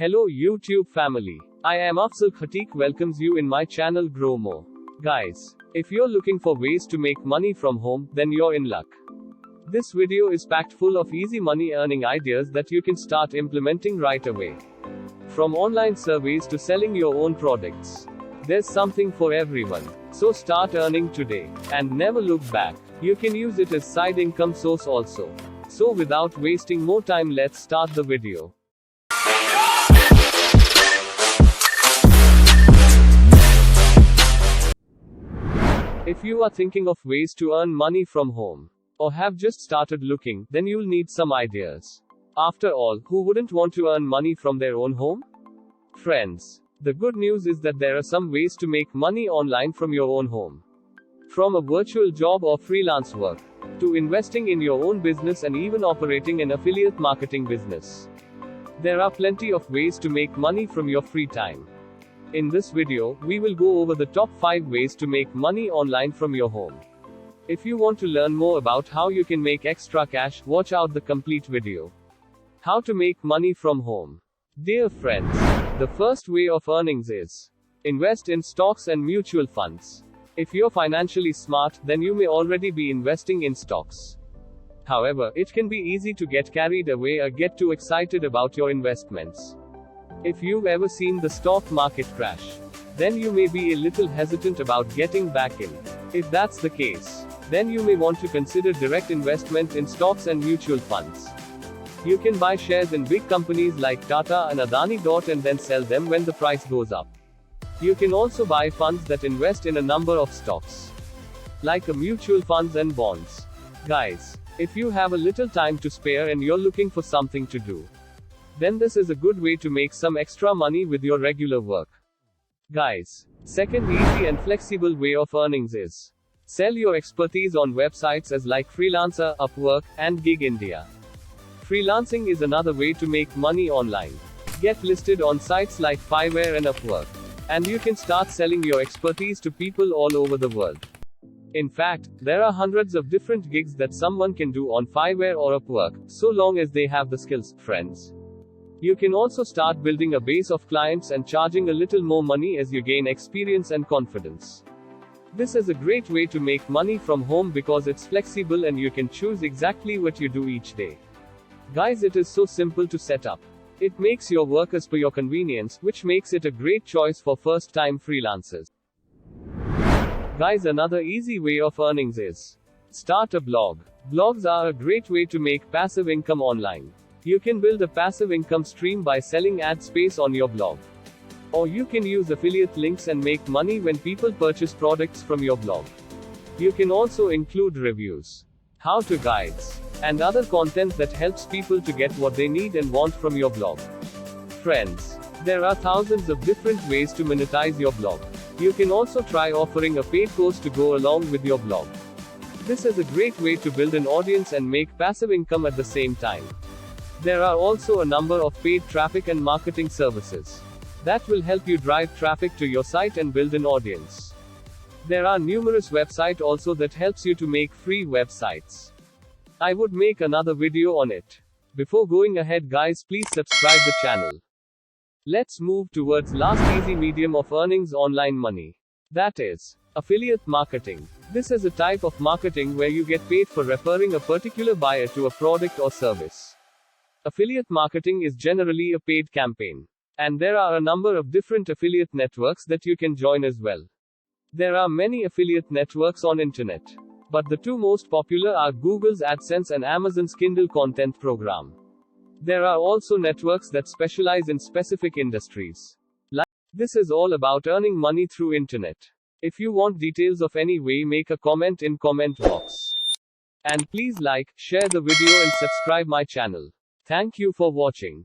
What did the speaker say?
Hello YouTube family. I am Afzal Khatik welcomes you in my channel Grow More. Guys, if you're looking for ways to make money from home, then you're in luck. This video is packed full of easy money earning ideas that you can start implementing right away. From online surveys to selling your own products, there's something for everyone. So start earning today and never look back. You can use it as side income source also. So without wasting more time, let's start the video. If you are thinking of ways to earn money from home, or have just started looking, then you'll need some ideas. After all, who wouldn't want to earn money from their own home? Friends, the good news is that there are some ways to make money online from your own home. From a virtual job or freelance work, to investing in your own business and even operating an affiliate marketing business. There are plenty of ways to make money from your free time. In this video, we will go over the top 5 ways to make money online from your home. If you want to learn more about how you can make extra cash, watch out the complete video. How to make money from home. Dear friends, the first way of earnings is invest in stocks and mutual funds. If you're financially smart, then you may already be investing in stocks. However, it can be easy to get carried away or get too excited about your investments. If you've ever seen the stock market crash, then you may be a little hesitant about getting back in. If that's the case, then you may want to consider direct investment in stocks and mutual funds. You can buy shares in big companies like Tata and Adani. And then sell them when the price goes up. You can also buy funds that invest in a number of stocks, like a mutual funds and bonds. Guys, if you have a little time to spare and you're looking for something to do, then this is a good way to make some extra money with your regular work. Guys, second easy and flexible way of earnings is sell your expertise on websites as like Freelancer, Upwork, and Gig India. Freelancing is another way to make money online. Get listed on sites like Fiverr and Upwork, and you can start selling your expertise to people all over the world. In fact, there are hundreds of different gigs that someone can do on Fiverr or Upwork, so long as they have the skills, friends. You can also start building a base of clients and charging a little more money as you gain experience and confidence. This is a great way to make money from home because it's flexible and you can choose exactly what you do each day. Guys, it is so simple to set up. It makes your work as per your convenience, which makes it a great choice for first-time freelancers. Guys, another easy way of earnings is start a blog. Blogs are a great way to make passive income online. You can build a passive income stream by selling ad space on your blog. Or you can use affiliate links and make money when people purchase products from your blog. You can also include reviews, how-to guides, and other content that helps people to get what they need and want from your blog. Friends, there are thousands of different ways to monetize your blog. You can also try offering a paid course to go along with your blog. This is a great way to build an audience and make passive income at the same time. There are also a number of paid traffic and marketing services that will help you drive traffic to your site and build an audience. There are numerous websites also that helps you to make free websites. I would make another video on it. Before going ahead, guys, please subscribe the channel. Let's move towards last easy medium of earnings online money. That is affiliate marketing. This is a type of marketing where you get paid for referring a particular buyer to a product or service. Affiliate marketing is generally a paid campaign. And there are a number of different affiliate networks that you can join as well. There are many affiliate networks on internet, but the two most popular are Google's AdSense and Amazon's Kindle content program. There are also networks that specialize in specific industries. This is all about earning money through internet. If you want details of any way, make a comment in comment box. And please like, share the video and subscribe my channel. Thank you for watching.